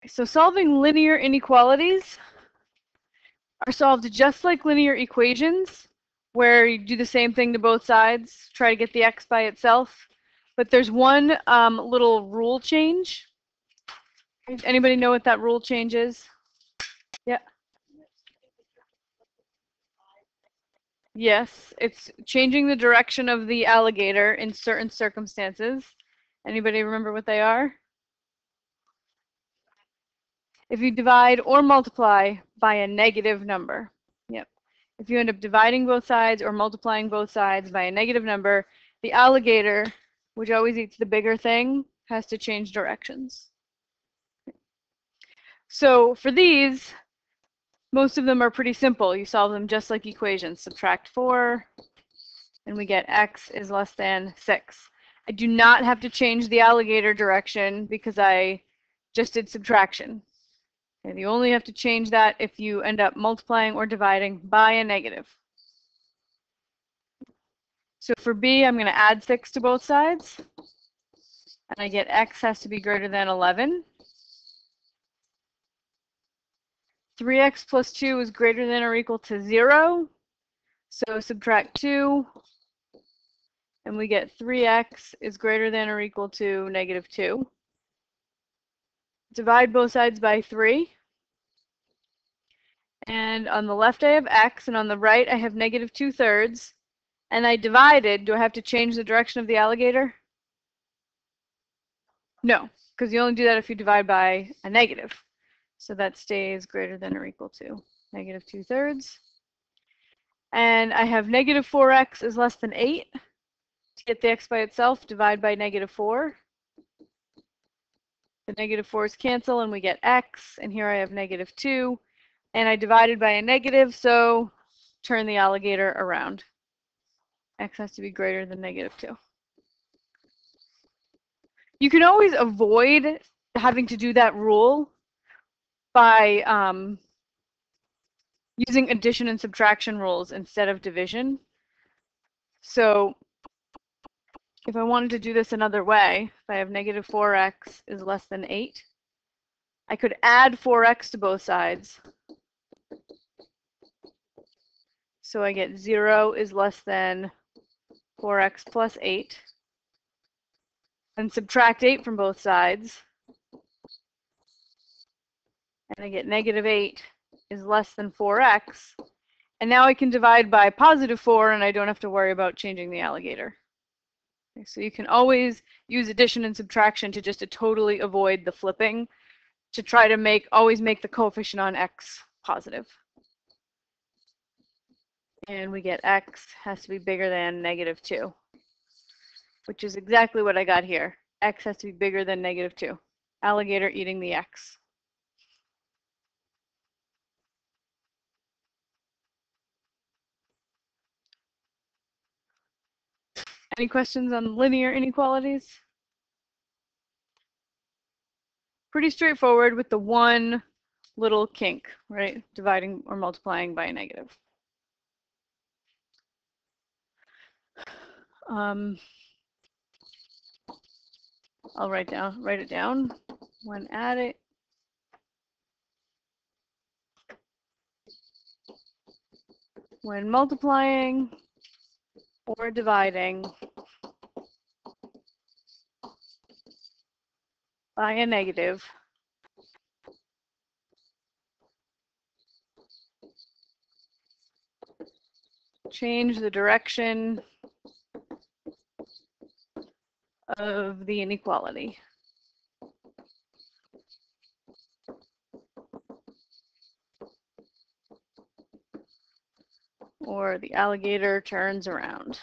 So solving linear inequalities are solved just like linear equations, where you do the same thing to both sides, try to get the x by itself. But there's one little rule change. Anybody know what that rule change is? Yeah. Yes, it's changing the direction of the alligator in certain circumstances. Anybody remember what they are? If you divide or multiply by a negative number. Yep. If you end up dividing both sides or multiplying both sides by a negative number, the alligator, which always eats the bigger thing, has to change directions. So for these, most of them are pretty simple. You solve them just like equations. Subtract 4, and we get x is less than 6. I do not have to change the alligator direction because I just did subtraction. And you only have to change that if you end up multiplying or dividing by a negative. So for b, I'm going to add 6 to both sides. And I get x has to be greater than 11. 3x plus 2 is greater than or equal to 0. So subtract 2. And we get 3x is greater than or equal to negative 2. Divide both sides by 3. And on the left I have x, and on the right I have negative 2/3. And I divided. Do I have to change the direction of the alligator? No, because you only do that if you divide by a negative. So that stays greater than or equal to negative 2/3. And I have negative 4x is less than 8. To get the x by itself, divide by negative 4. The negative 4's cancel, and we get x. And here I have negative 2. And I divided by a negative, so turn the alligator around. X has to be greater than negative 2. You can always avoid having to do that rule by using addition and subtraction rules instead of division. So if I wanted to do this another way, if I have negative 4x is less than 8, I could add 4x to both sides. So I get 0 is less than 4x plus 8. And subtract 8 from both sides. And I get negative 8 is less than 4x. And now I can divide by positive 4, and I don't have to worry about changing the alligator. Okay, so you can always use addition and subtraction to just to totally avoid the flipping, to try to always make the coefficient on x positive. And we get x has to be bigger than negative 2, which is exactly what I got here. X has to be bigger than negative 2. Alligator eating the x. Any questions on linear inequalities? Pretty straightforward with the one little kink, right? Dividing or multiplying by a negative. I'll write it down. When adding, when multiplying or dividing by a negative, change the direction of the inequality. Or the alligator turns around.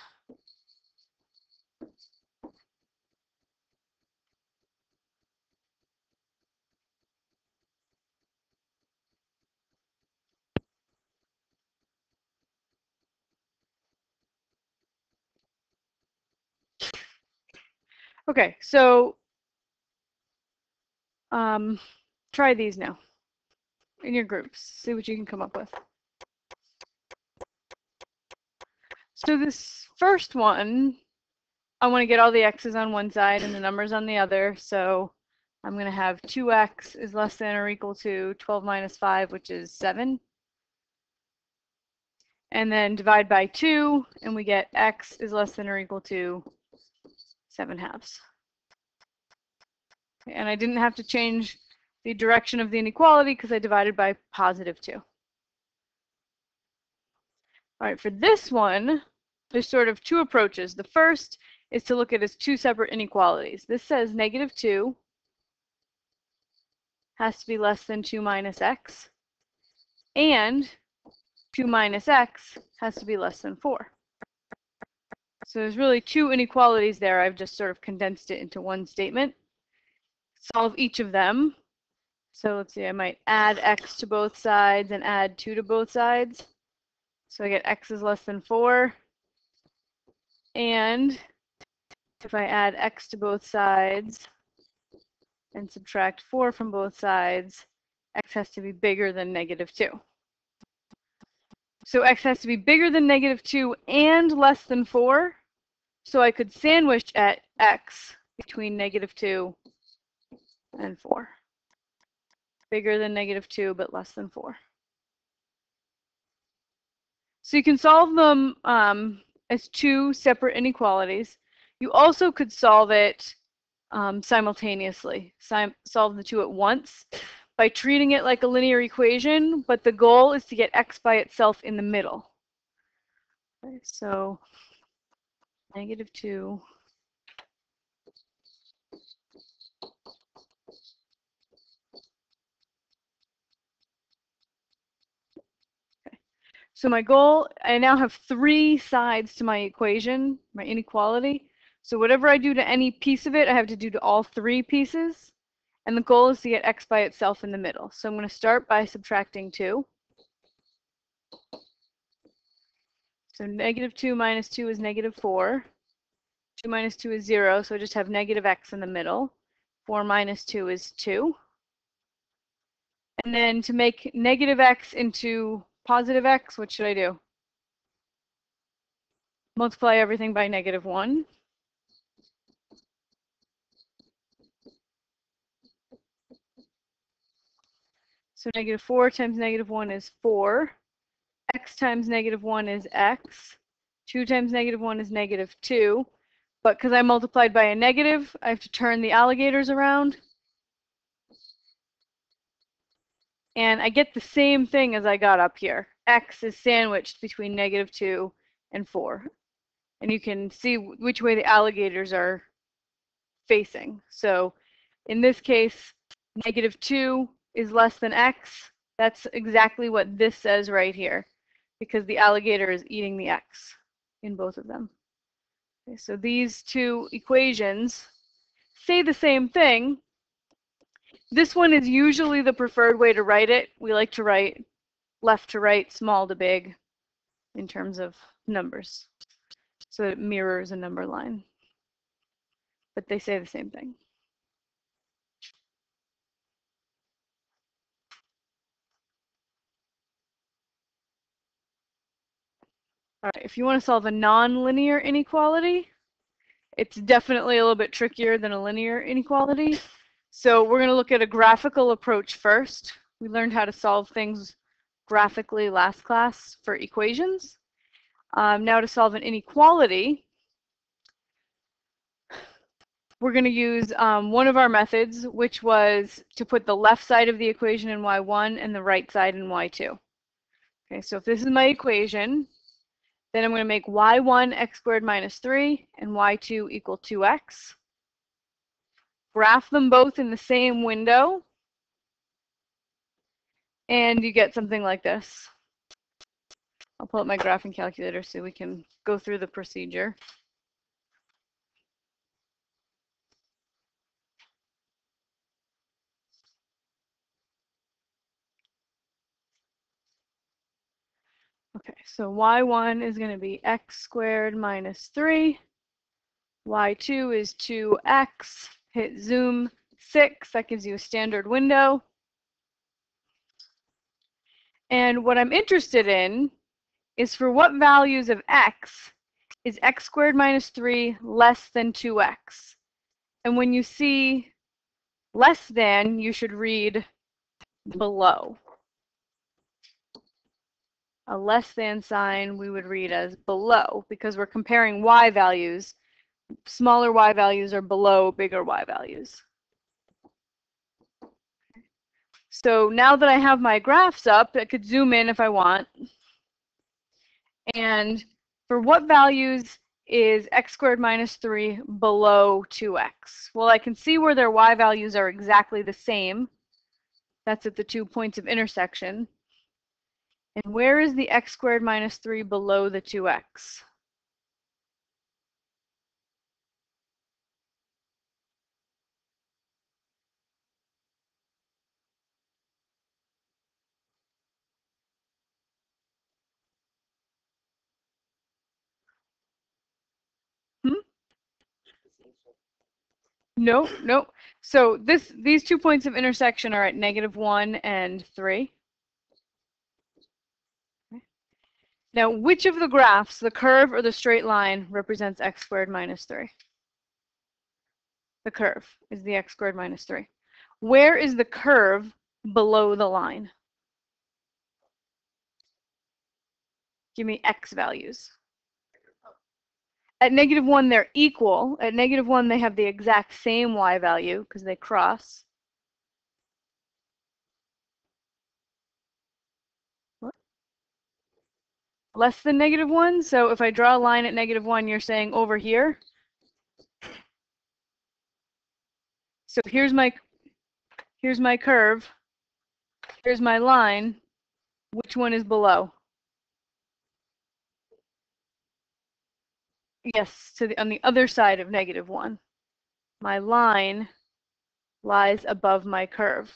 Okay, so try these now in your groups. See what you can come up with. So this first one, I want to get all the x's on one side and the numbers on the other. So I'm going to have 2x is less than or equal to 12 minus 5, which is 7. And then divide by 2, and we get x is less than or equal to 7/2. And I didn't have to change the direction of the inequality because I divided by positive 2. All right, for this one, there's sort of two approaches. The first is to look at it as two separate inequalities. This says -2 has to be less than 2 minus x, and 2 minus x has to be less than 4. So there's really two inequalities there. I've just sort of condensed it into one statement. Solve each of them. So let's see, I might add x to both sides and add 2 to both sides. So I get x is less than 4. And if I add x to both sides and subtract 4 from both sides, x has to be bigger than -2. So x has to be bigger than -2 and less than 4. So I could sandwich at x between -2 and 4. Bigger than -2, but less than 4. So you can solve them as two separate inequalities. You also could solve it simultaneously, solve the two at once by treating it like a linear equation, but the goal is to get x by itself in the middle. Okay, so -2 So my goal, I now have 3 sides to my equation, my inequality. So whatever I do to any piece of it, I have to do to all 3 pieces. And the goal is to get x by itself in the middle. So I'm going to start by subtracting 2. So -2 minus 2 is -4. 2 minus 2 is 0, so I just have -x in the middle. 4 minus 2 is 2. And then to make -x into positive x, what should I do? Multiply everything by -1. So -4 times -1 is 4. X times -1 is x. 2 times -1 is -2. But because I multiplied by a negative, I have to turn the alligators around. And I get the same thing as I got up here. X is sandwiched between -2 and 4. And you can see which way the alligators are facing. So in this case, -2 is less than x. That's exactly what this says right here, because the alligator is eating the x in both of them. Okay, so these two equations say the same thing. This one is usually the preferred way to write it. We like to write left to right, small to big in terms of numbers, so it mirrors a number line. But they say the same thing. All right, if you want to solve a nonlinear inequality, it's definitely a little bit trickier than a linear inequality. So we're going to look at a graphical approach first. We learned how to solve things graphically last class for equations. Now to solve an inequality, we're going to use one of our methods, which was to put the left side of the equation in y1 and the right side in y2. Okay, so if this is my equation, then I'm going to make y1 x squared minus 3 and y2 equal 2x. Graph them both in the same window, and you get something like this. I'll pull up my graphing calculator so we can go through the procedure. Okay, so y1 is going to be x squared minus 3. y2 is 2x. Hit zoom 6. That gives you a standard window. And what I'm interested in is for what values of x is x squared minus 3 less than 2x? And when you see less than, you should read below. A less than sign we would read as below because we're comparing y values. Smaller y values are below bigger y values. So now that I have my graphs up, I could zoom in if I want. And for what values is x squared minus 3 below 2x? Well, I can see where their y values are exactly the same. That's at the 2 points of intersection. And where is the x squared minus 3 below the 2x? Hmm? No, no. So these 2 points of intersection are at -1 and 3. Now, which of the graphs, the curve or the straight line, represents x squared minus 3? The curve is the x squared minus 3. Where is the curve below the line? Give me x values. At -1, they're equal. At -1, they have the exact same y value because they cross. What? Less than -1. So if I draw a line at -1, you're saying over here. So here's my curve. Here's my line. Which one is below? Yes, on the other side of -1. My line lies above my curve,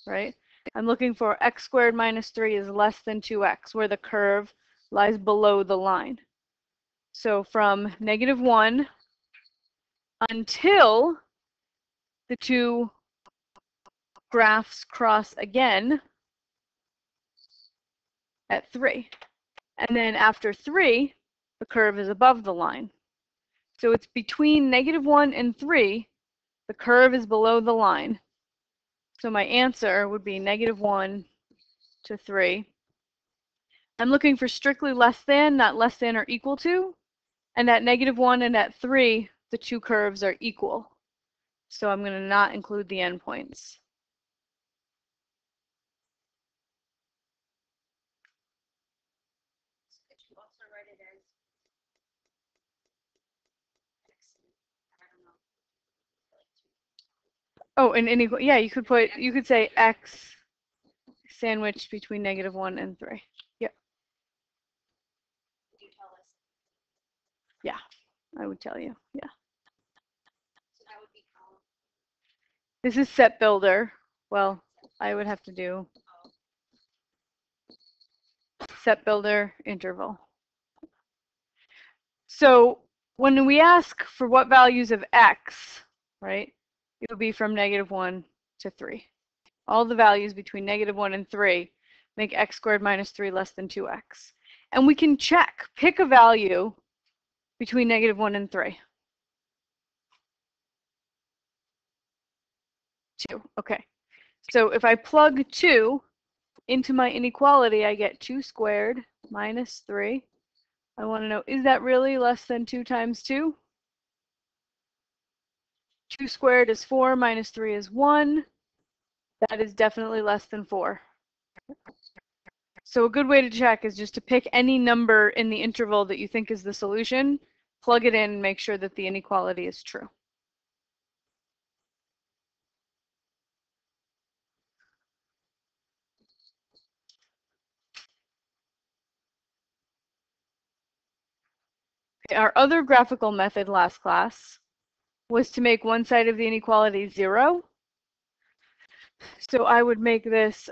right? I'm looking for x squared minus 3 is less than 2x, where the curve lies below the line. So from -1 until the two graphs cross again at 3. And then after 3, the curve is above the line. So it's between -1 and 3, the curve is below the line. So my answer would be -1 to 3. I'm looking for strictly less than, not less than or equal to. And at -1 and at 3, the two curves are equal. So I'm going to not include the endpoints. Oh, and yeah, you could say x sandwiched between -1 and 3. Yep. Yeah, I would tell you. Yeah. This is set builder. Well, I would have to do set builder interval. So when we ask for what values of x, right, it would be from -1 to 3. All the values between -1 and 3 make x squared minus 3 less than 2x. And we can check, pick a value between -1 and 3. 2. Okay. So if I plug 2 into my inequality, I get 2 squared minus 3. I want to know, is that really less than 2 times 2? 2 squared is 4, minus 3 is 1. That is definitely less than 4. So a good way to check is just to pick any number in the interval that you think is the solution, plug it in, and make sure that the inequality is true. Okay, our other graphical method last class was to make one side of the inequality 0. So I would make this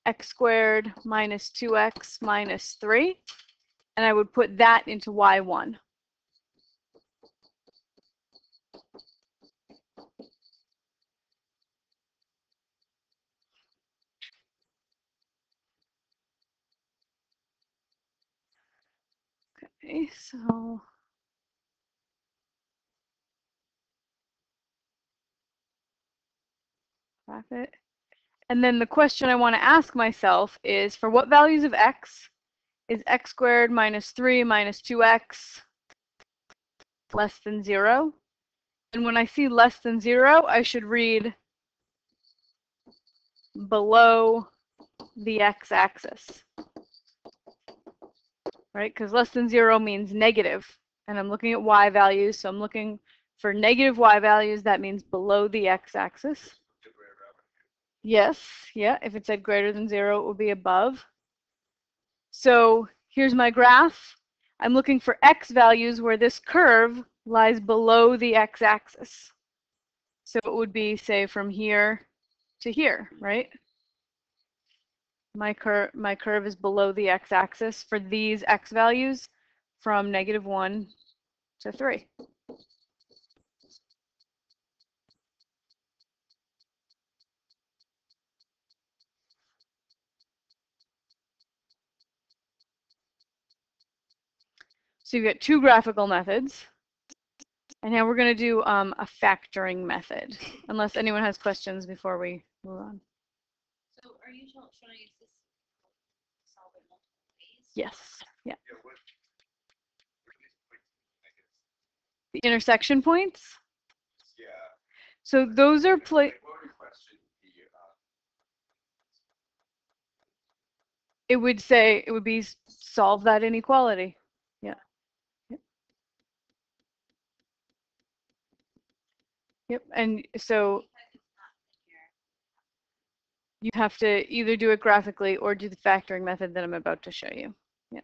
x squared minus 2x minus 3, and I would put that into y1. Okay, so graph it. And then the question I want to ask myself is, for what values of x is x squared minus 3 minus 2x less than 0? And when I see less than 0, I should read below the x-axis, right? Because less than 0 means negative, and I'm looking at y values, so I'm looking for negative y values. That means below the x-axis. Yes, yeah, if it said greater than 0, it would be above. So here's my graph. I'm looking for x values where this curve lies below the x-axis. So it would be, say, from here to here, right? My curve is below the x-axis for these x values from -1 to 3. So you've got two graphical methods. And now we're going to do a factoring method, unless anyone has questions before we move on. So are you showing us this solve it multiple ways? Yes. Yeah. The intersection points? Yeah. So those are it would say, it would be solve that inequality. Yeah. Yep. And so you have to either do it graphically or do the factoring method that I'm about to show you. Yeah.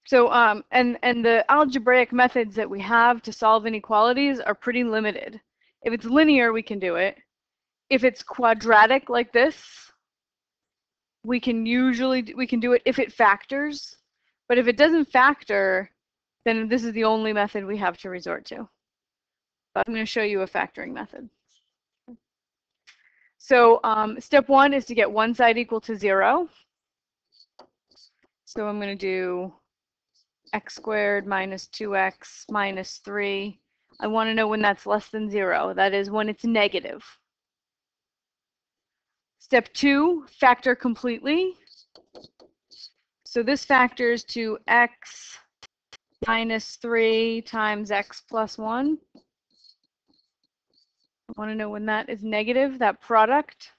So and the algebraic methods that we have to solve inequalities are pretty limited. If it's linear, we can do it. If it's quadratic like this, we can do it if it factors. But if it doesn't factor, then this is the only method we have to resort to. But I'm going to show you a factoring method. So step 1 is to get one side equal to 0. So I'm going to do x squared minus 2x minus 3. I want to know when that's less than 0. That is when it's negative. Step 2, factor completely. So this factors to x minus 3 times x plus 1. I want to know when that is negative, that product.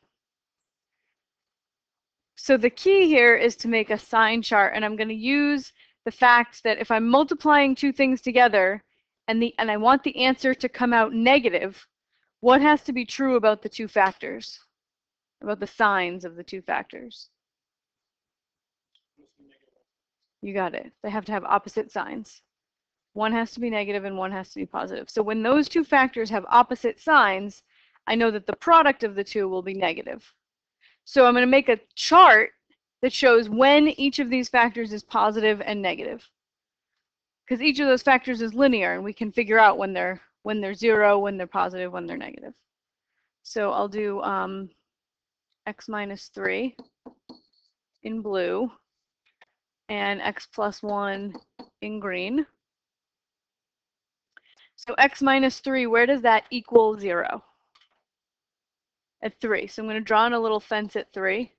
So the key here is to make a sign chart, and I'm going to use the fact that if I'm multiplying two things together and I want the answer to come out negative, what has to be true about the two factors, about the signs of the two factors? You got it. They have to have opposite signs. One has to be negative and one has to be positive. So when those two factors have opposite signs, I know that the product of the two will be negative. So I'm going to make a chart that shows when each of these factors is positive and negative. Because each of those factors is linear, and we can figure out when they're 0, when they're positive, when they're negative. So I'll do x minus 3 in blue and x plus 1 in green. So x minus 3, where does that equal 0? At 3. So I'm going to draw in a little fence at 3.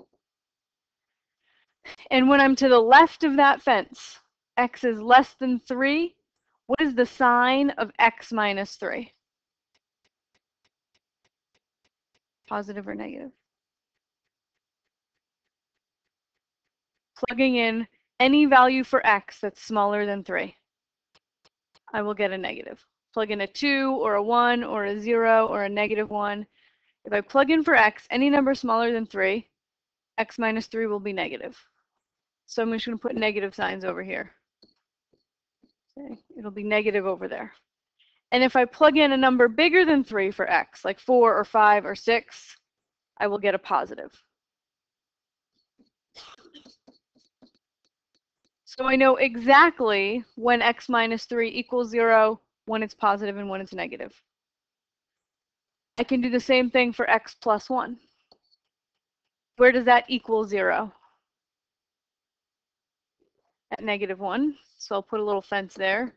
And when I'm to the left of that fence, x is less than 3. What is the sign of x minus 3? Positive or negative? Plugging in any value for x that's smaller than 3, I will get a negative. Plug in a 2 or a 1 or a 0 or a -1. If I plug in for x any number smaller than 3, x minus 3 will be negative. So I'm just going to put negative signs over here. Okay. It'll be negative over there. And if I plug in a number bigger than 3 for x, like 4 or 5 or 6, I will get a positive. So I know exactly when x minus 3 equals 0, when it's positive and when it's negative. I can do the same thing for x plus 1. Where does that equal 0? At -1. So I'll put a little fence there.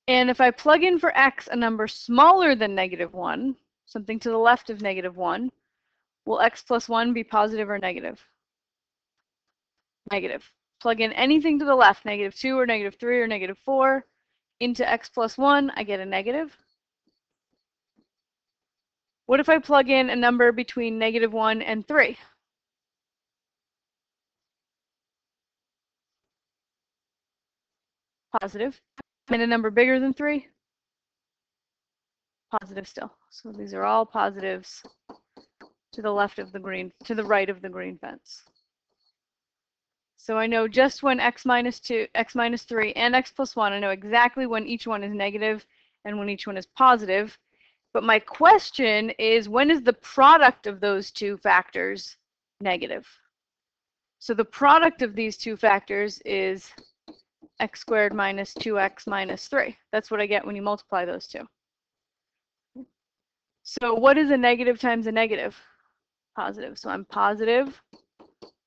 And if I plug in for x a number smaller than -1, something to the left of -1, will x plus 1 be positive or negative? Negative. Plug in anything to the left, -2 or -3 or -4, into x plus 1, I get a negative. What if I plug in a number between -1 and 3? Positive. And a number bigger than 3? Positive still. So these are all positives to the left of the green, to the right of the green fence. So I know just when x minus 2, x minus 3, and x plus 1, I know exactly when each one is negative and when each one is positive. But my question is, when is the product of those two factors negative? So the product of these two factors is x squared minus 2x minus 3. That's what I get when you multiply those two. So what is a negative times a negative? Positive. So I'm positive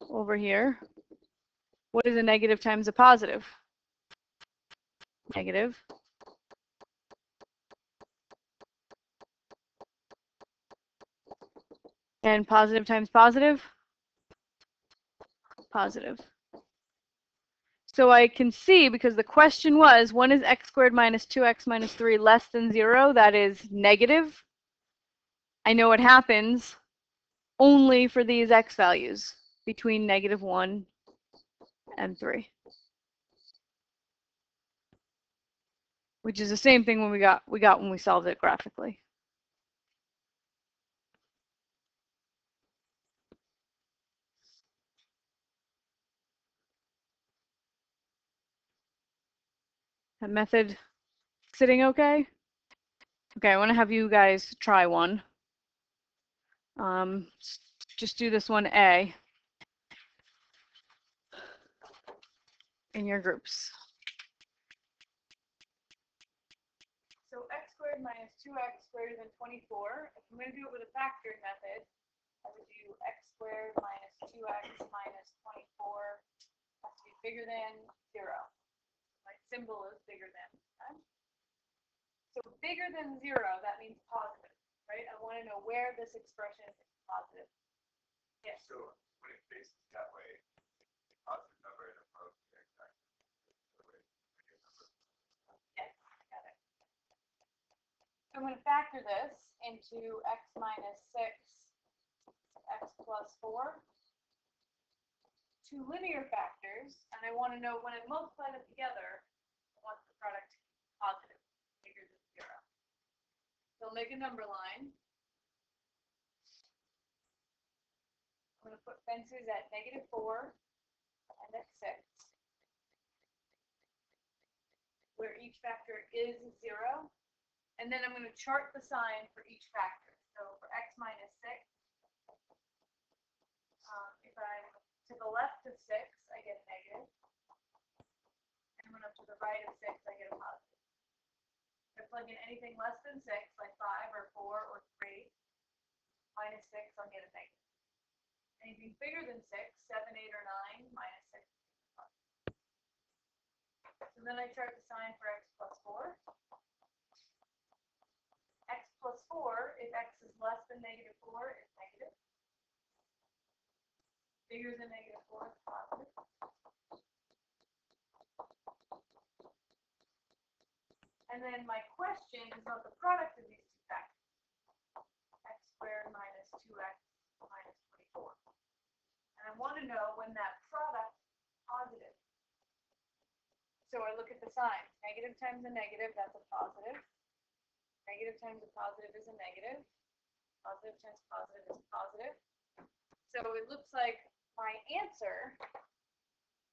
over here. What is a negative times a positive? Negative. And positive times positive? Positive. So I can see, because the question was, when is x squared minus 2x minus 3 less than 0? That is negative. I know it happens only for these x values between -1 and 3. Which is the same thing when we got when we solved it graphically. That method sitting okay? Okay, I want to have you guys try one. Just do this one A in your groups. So x squared minus 2x greater than 24. If I'm going to do it with a factoring method, I would do x squared minus 2x minus 24 has to be bigger than 0. My symbol is bigger than. Okay? So bigger than 0, that means positive, right? I want to know where this expression is positive. Yes. So when it faces that way, positive number in above the x-axis. Yes, got it. So I'm going to factor this into x minus 6, x plus 4. Two linear factors, and I want to know when I multiply them together, I want the product to be positive, bigger than 0. So I'll make a number line. I'm going to put fences at -4 and at 6, where each factor is 0. And then I'm going to chart the sign for each factor. So for x minus 6, if I'm to the left of 6, I get a negative. And when I'm to the right of 6, I get a positive. If I plug in anything less than 6, like 5 or 4 or 3, minus 6, I'll get a negative. Anything bigger than 6, 7, 8, or 9, minus 6. So then I chart the sign for x plus 4. X plus 4, if x is less than -4, is negative. Bigger than -4 is positive. And then my question is about the product of these two factors. X squared minus 2x minus 24. And I want to know when that product is positive. So I look at the signs. Negative times a negative, that's a positive. Negative times a positive is a negative. Positive times positive is positive. So it looks like my answer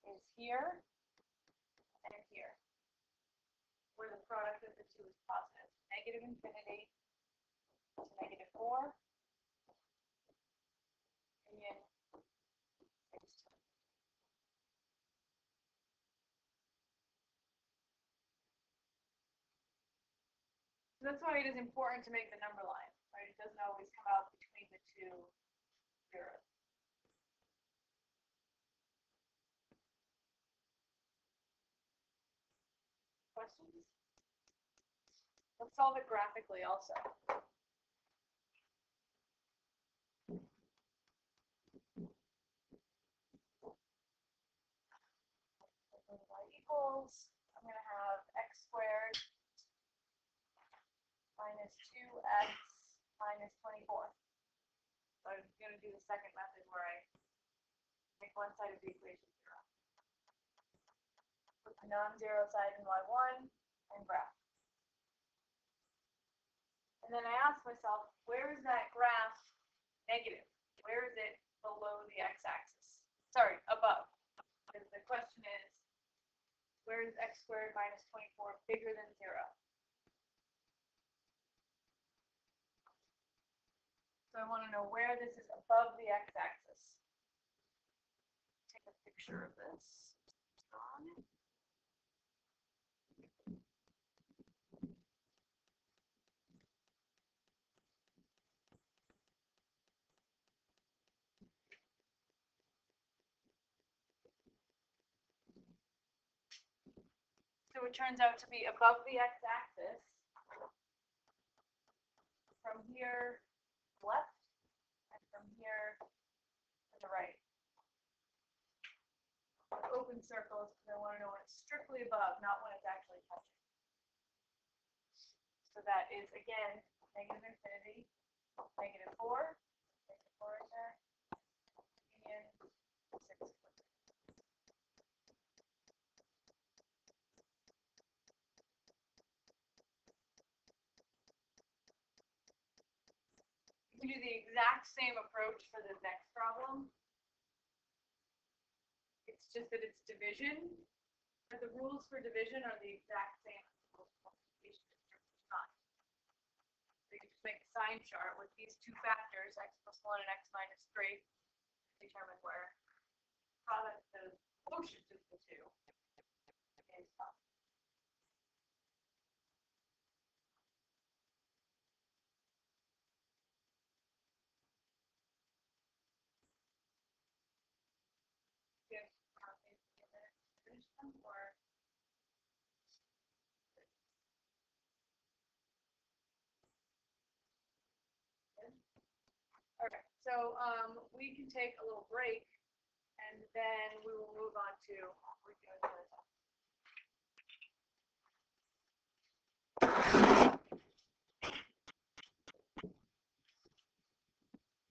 is here and here, where the product of the two is positive. Negative infinity to -4. Union 6. So that's why it is important to make the number line, right? It doesn't always come out between the two zeros. Questions? Let's solve it graphically also. Y equals, I'm going to have x squared minus 2x minus 24. So I'm going to do the second method where I make one side of the equation 0. Put the non-zero side in y1 and graph. And then I ask myself, where is that graph negative? Where is it below the x-axis? Sorry, above. Because the question is, where is x squared minus 24 bigger than 0? So I want to know where this is above the x-axis. Take a picture of this. So it turns out to be above the x-axis from here left and from here to the right. Open circles because I want to know when it's strictly above, not when it's actually touching. So that is, again, negative infinity, negative 4 right there, union 6. You can do the exact same approach for the next problem. It's just that it's division, but the rules for division are the exact same as the rules for multiplication in terms of sign. So you can just make a sign chart with these two factors, x plus 1 and x minus 3, determine where product the quotient of the two is up. If finish them or okay, so we can take a little break and then we will move on to reviewing the other stuff.